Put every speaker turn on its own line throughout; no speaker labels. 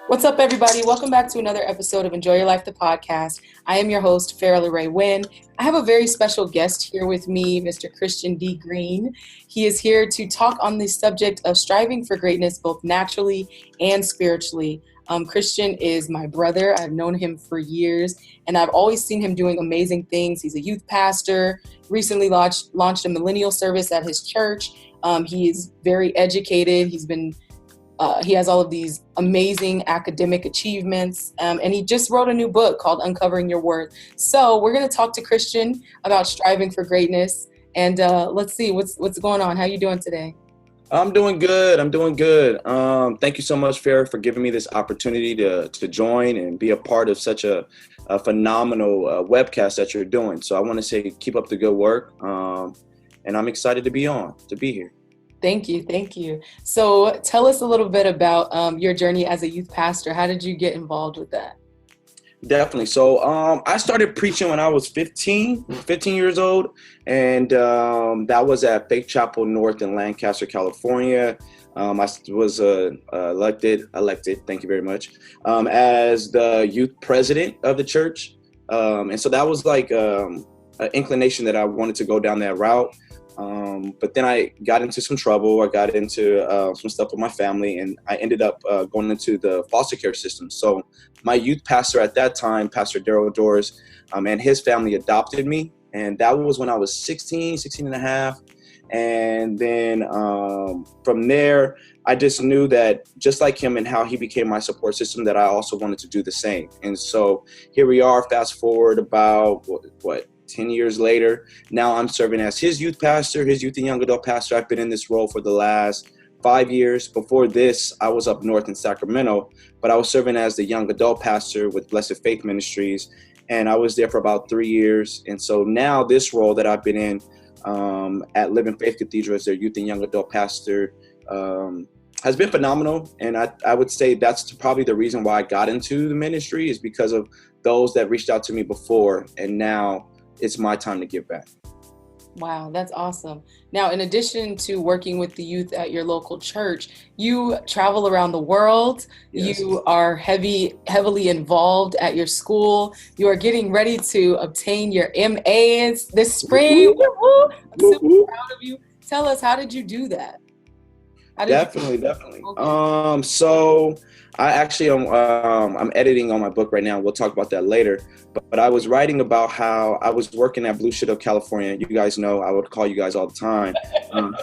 What's up, everybody? Welcome back to another episode of Enjoy Your Life, the podcast. I am your host, Farrah Ray Wynn. I have a very special guest here with me, Mr. Christian D. Green. He is here to talk on the subject of striving for greatness, both naturally and spiritually. Christian is my brother. I've known him for years, and I've always seen him doing amazing things. He's a youth pastor, recently launched a millennial service at his church. He is very educated. He has all of these amazing academic achievements, and he just wrote a new book called Uncovering Your Worth. So we're going to talk to Christian about striving for greatness, and let's see what's going on. How you doing today?
I'm doing good. Thank you so much, Farrah, for giving me this opportunity to join and be a part of such a phenomenal webcast that you're doing. So I want to say keep up the good work, and I'm excited to be here.
Thank you. So tell us a little bit about your journey as a youth pastor. How did you get involved with that?
Definitely. So I started preaching when I was 15 years old, and that was at Faith Chapel North in Lancaster, California. I was elected, thank you very much, as the youth president of the church. And so that was like an inclination that I wanted to go down that route. But then I got into some trouble. I got into some stuff with my family, and I ended up going into the foster care system. So my youth pastor at that time, Pastor Daryl Doors, and his family adopted me. And that was when I was 16 and a half. And then from there, I just knew that just like him and how he became my support system, that I also wanted to do the same. And so here we are, fast forward about, 10 years later. Now I'm serving as his youth pastor, his youth and young adult pastor. I've been in this role for the last 5 years. Before this, I was up north in Sacramento, but I was serving as the young adult pastor with Blessed Faith Ministries, and I was there for about 3 years. And so now this role that I've been in at Living Faith Cathedral as their youth and young adult pastor has been phenomenal. And I would say that's probably the reason why I got into the ministry, is because of those that reached out to me before, and now it's my time to give back.
Wow, that's awesome. Now, in addition to working with the youth at your local church, you travel around the world. Yes. You are heavily involved at your school. You are getting ready to obtain your MA this spring. I'm super proud of you. Tell us, how did you do that?
Definitely. Okay. So I actually I'm editing on my book right now. We'll talk about that later. But I was writing about how I was working at Blue Shield of California. You guys know I would call you guys all the time. And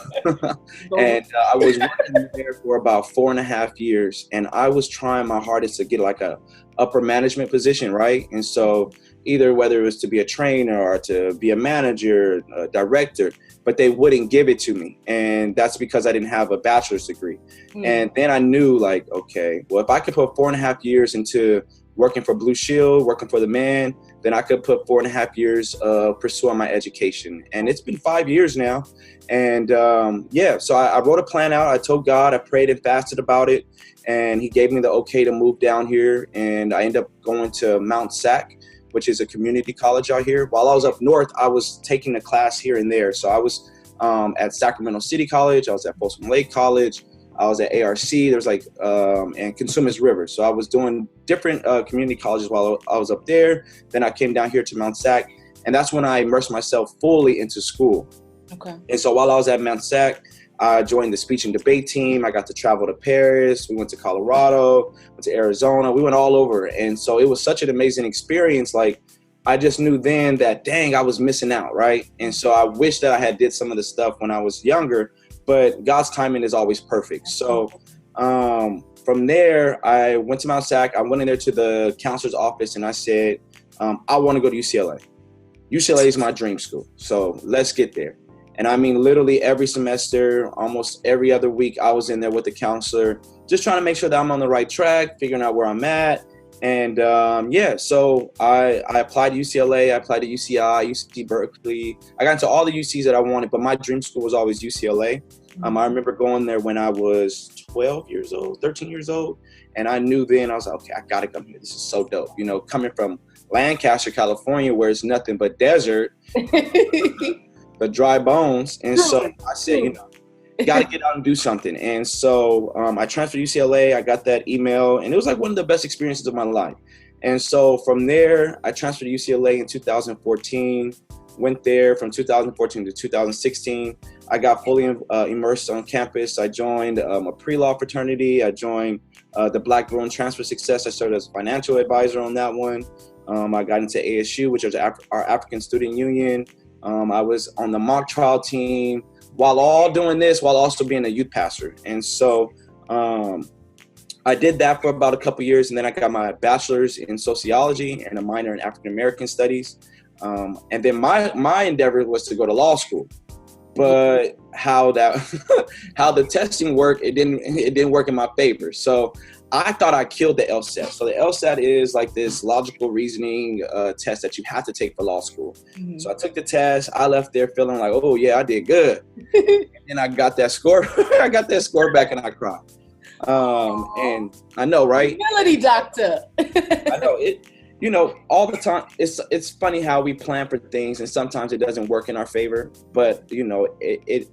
I was working there for about 4.5 years. And I was trying my hardest to get like a upper management position, right? And so either whether it was to be a trainer or to be a manager, a director, but they wouldn't give it to me. And that's because I didn't have a bachelor's degree. And then I knew, like, okay, well, if I could put 4.5 years into working for Blue Shield, working for the man, then I could put 4.5 years pursuing my education. And it's been 5 years now. And so I wrote a plan out. I told God, I prayed and fasted about it. And he gave me the okay to move down here. And I ended up going to Mount Sac, which is a community college out here. While I was up north, I was taking a class here and there. So I was at Sacramento City College. I was at Folsom Lake College. I was at ARC. There's and Consumers River. So I was doing different community colleges while I was up there. Then I came down here to Mount Sac, and that's when I immersed myself fully into school.
Okay.
And so while I was at Mount Sac, I joined the speech and debate team. I got to travel to Paris. We went to Colorado, went to Arizona. We went all over. And so it was such an amazing experience. Like, I just knew then that, dang, I was missing out, right? And so I wish that I had did some of the stuff when I was younger, but God's timing is always perfect. So from there, I went to Mount Sac. I went in there to the counselor's office, and I said, I want to go to UCLA. UCLA is my dream school. So let's get there. And I mean, literally every semester, almost every other week, I was in there with the counselor, just trying to make sure that I'm on the right track, figuring out where I'm at. And so I applied to UCLA, I applied to UCI, UC Berkeley. I got into all the UCs that I wanted, but my dream school was always UCLA. I remember going there when I was 13 years old. And I knew then, I was like, okay, I got to come here. This is so dope. You know, coming from Lancaster, California, where it's nothing but desert. The dry bones. And so I said, got to get out and do something. And so I transferred to UCLA. I got that email, and it was like one of the best experiences of my life. And so from there, I transferred to UCLA in 2014, went there from 2014 to 2016. I got fully immersed on campus. I joined a pre-law fraternity. I joined the Black Girl in Transfer Success. I served as a financial advisor on that one. I got into ASU, which is our African Student Union. I was on the mock trial team while all doing this, while also being a youth pastor. And so I did that for about a couple years, and then I got my bachelor's in sociology and a minor in African American studies. And then my endeavor was to go to law school, but how the testing worked, it didn't work in my favor. So I thought I killed the LSAT. So the LSAT is like this logical reasoning test that you have to take for law school. Mm-hmm. So I took the test. I left there feeling like, oh yeah, I did good. And I got that score. I got that score back, and I cried. And I know, right?
Melody doctor.
I know it. You know, all the time, it's funny how we plan for things, and sometimes it doesn't work in our favor. But you know, it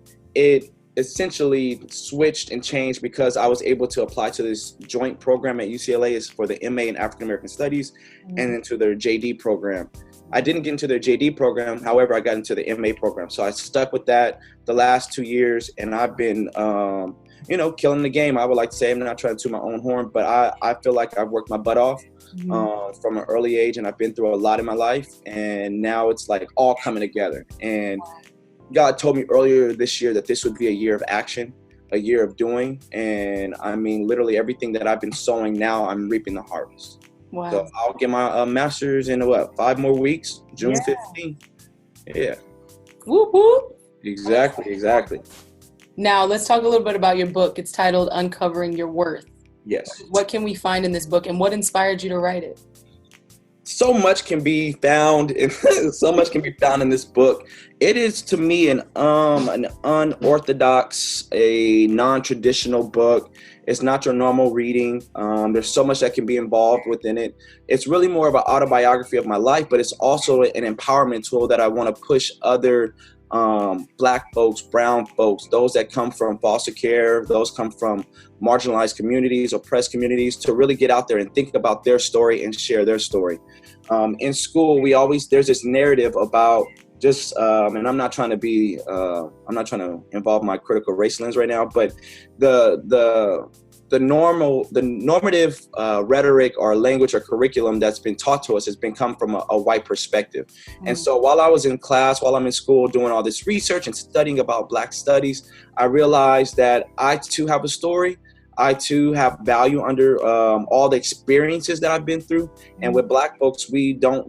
essentially switched and changed because I was able to apply to this joint program at UCLA is for the MA in African American Studies, and into their JD program. I didn't get into their JD program, however, I got into the MA program. So I stuck with that the last 2 years, and I've been, killing the game. I would like to say, I'm not trying to toot my own horn, but I feel like I've worked my butt off. From an early age, and I've been through a lot in my life, and now it's like all coming together. And God told me earlier this year that this would be a year of action, a year of doing, and I mean literally everything that I've been sowing, now I'm reaping the harvest.
Wow.
So I'll get my master's in 5 more weeks, June 15th. Yeah.
Whoop whoop.
Exactly.
Now let's talk a little bit about your book. It's titled Uncovering Your Worth.
Yes.
What can we find in this book, and what inspired you to write it?
So much can be found in this book. It is, to me, an unorthodox, a non-traditional book. It's not your normal reading. There's so much that can be involved within it. It's really more of an autobiography of my life, but it's also an empowerment tool that I want to push other Black folks, brown folks, those that come from foster care, those come from marginalized communities, oppressed communities, to really get out there and think about their story and share their story. In school, there's this narrative about just, and I'm not trying to involve my critical race lens right now, but the normative rhetoric or language or curriculum that's been taught to us has been come from a white perspective. And so while I was in class, while I'm in school doing all this research and studying about Black studies, I realized that I too have a story. I too have value under all the experiences that I've been through. And with Black folks, we don't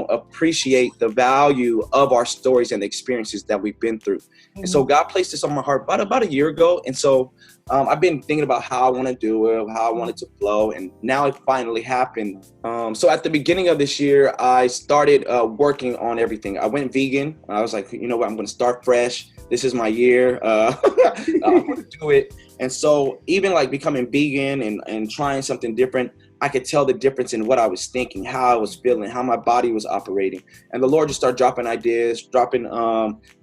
appreciate the value of our stories and the experiences that we've been through. And so God placed this on my heart about a year ago. And so I've been thinking about how I want to do it, how I want it to flow. And now it finally happened. So at the beginning of this year, I started working on everything. I went vegan. I was like, you know what, I'm going to start fresh. This is my year. I'm going to do it. And so even like becoming vegan and trying something different, I could tell the difference in what I was thinking, how I was feeling, how my body was operating. And the Lord just started dropping ideas, dropping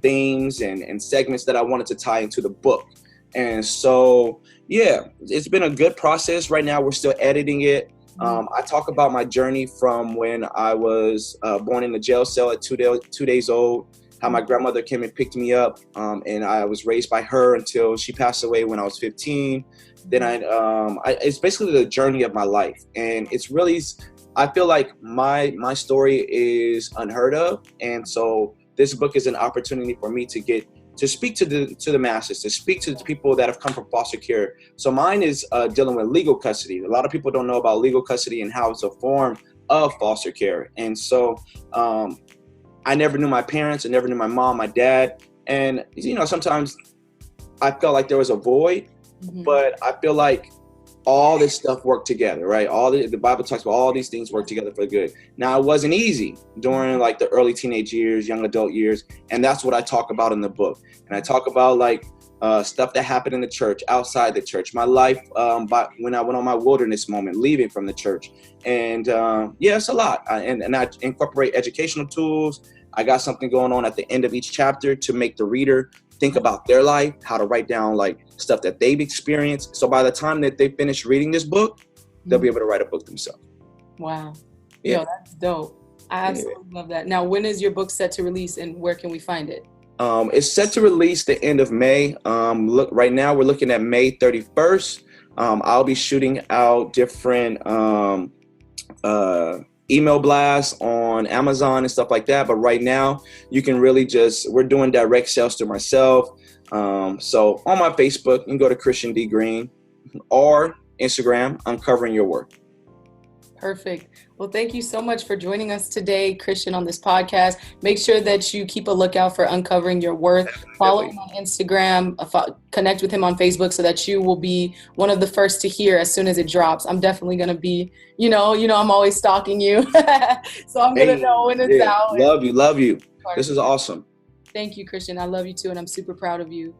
themes and segments that I wanted to tie into the book. And so, yeah, it's been a good process. Right now, we're still editing it. I talk about my journey from when I was born in the jail cell at 2 days old, how my grandmother came and picked me up, and I was raised by her until she passed away when I was 15. Then it's basically the journey of my life. And it's really, I feel like my story is unheard of. And so this book is an opportunity for me to speak to the masses, to speak to the people that have come from foster care. So mine is dealing with legal custody. A lot of people don't know about legal custody and how it's a form of foster care. And so I never knew my parents. I never knew my mom, my dad. And, sometimes I felt like there was a void. But I feel like all this stuff worked together, right? The Bible talks about all these things work together for good. Now, it wasn't easy during like the early teenage years, young adult years. And that's what I talk about in the book. And I talk about like stuff that happened in the church, outside the church, my life when I went on my wilderness moment, leaving from the church. And it's a lot. And I incorporate educational tools. I got something going on at the end of each chapter to make the reader think about their life, how to write down like stuff that they've experienced. So by the time that they finish reading this book, they'll be able to write a book themselves.
Wow.
Yeah.
Yo, that's dope. I absolutely love that. Now, when is your book set to release and where can we find it?
It's set to release the end of May. Look, right now we're looking at May 31st. I'll be shooting out different email blasts on Amazon and stuff like that. But right now you can really we're doing direct sales to myself. So on my Facebook, you can go to Christian D. Green, or Instagram, Uncovering Your Work.
Perfect. Well, thank you so much for joining us today, Christian, on this podcast. Make sure that you keep a lookout for Uncovering Your Worth. Follow him on Instagram, connect with him on Facebook so that you will be one of the first to hear as soon as it drops. I'm definitely going to be, I'm always stalking you. So I'm going to know when it's out.
Love you. This is awesome.
Thank you, Christian. I love you too, and I'm super proud of you.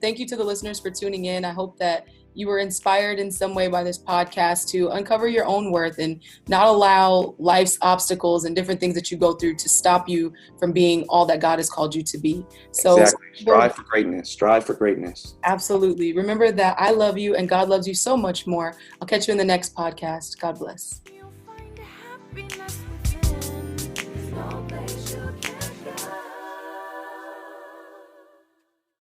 Thank you to the listeners for tuning in. I hope that you were inspired in some way by this podcast to uncover your own worth and not allow life's obstacles and different things that you go through to stop you from being all that God has called you to be. So
exactly. Strive for greatness.
Absolutely. Remember that I love you and God loves you so much more. I'll catch you in the next podcast. God bless.